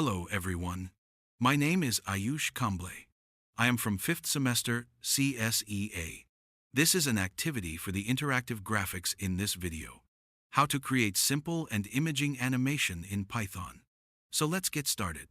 Hello everyone. My name is Ayush Kamble. I am from 5th semester CSEA. This is an activity for the interactive graphics in this video. How to create simple and imaging animation in Python. So let's get started.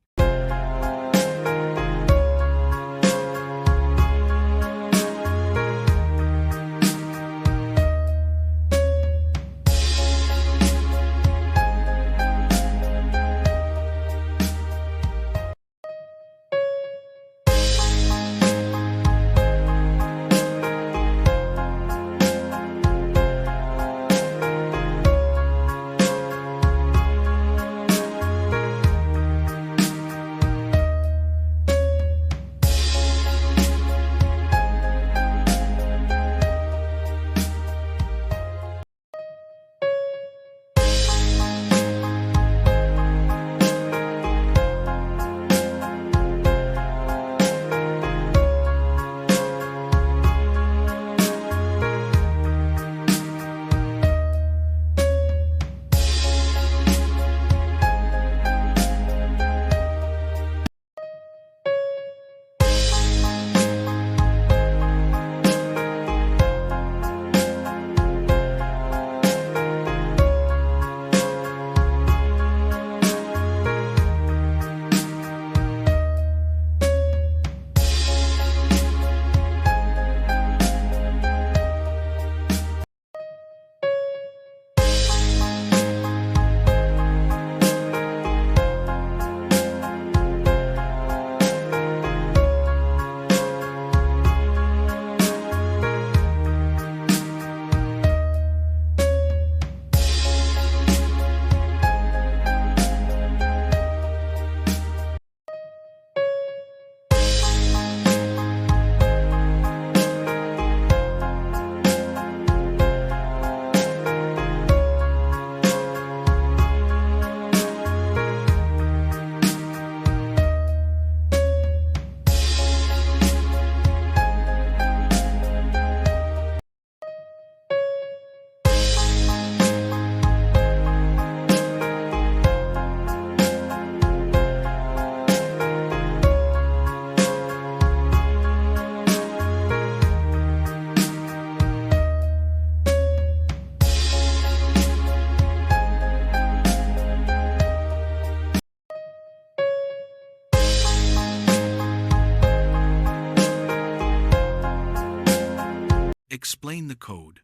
Explain the code.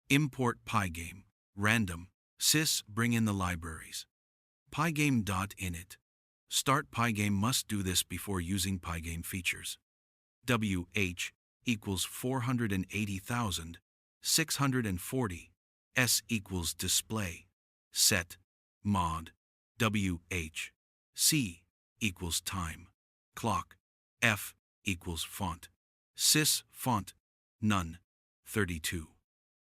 Import Pygame. Random. Sys bring in the libraries. Pygame.init. Start Pygame must do this before using Pygame features. WH equals 480,640. S equals display. Set. Mod. WH. C equals time. Clock. F equals font. Sys font. None. 32.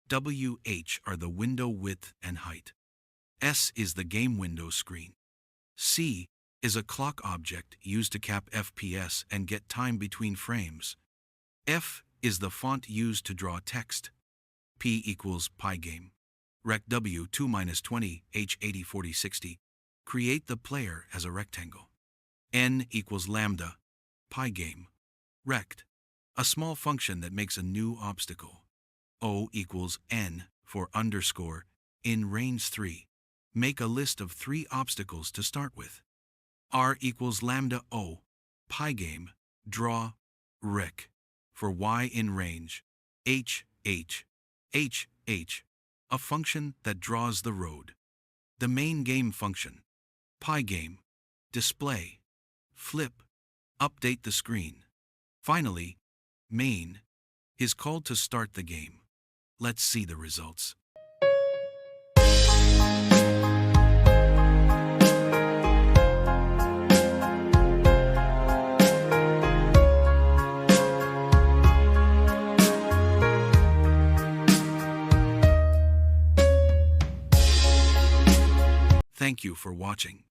WH are the window width and height. S is the game window screen. C is a clock object used to cap FPS and get time between frames. F is the font used to draw text. P equals Pygame. Rect W 2-20 H 80 40 60. Create the player as a rectangle. N equals lambda. Pygame. Rect. A small function that makes a new obstacle. O equals N for underscore. In range 3. Make a list of 3 obstacles to start with. R equals lambda O. Pygame. Draw. Rec. For Y in range. H. A function that draws the road. The main game function. Pygame. Display. Flip. Update the screen. Finally, main is called to start the game. Let's see the results. Thank you for watching.